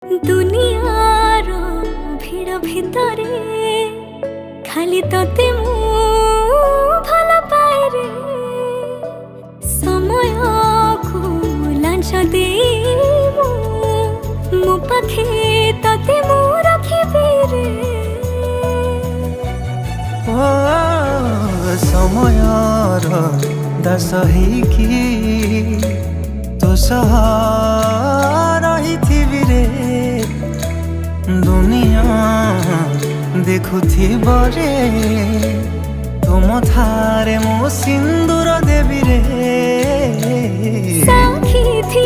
दुनियार भीड़ भितरे खाली तते मु भल पाए रे समय को लांछ दे मो पाखे तते मु रखिबे रे ओ समयर दास कि तो रही रे दुनिया देखुथी रे तुम थारे मो सिंदूर देवी रे साखी थी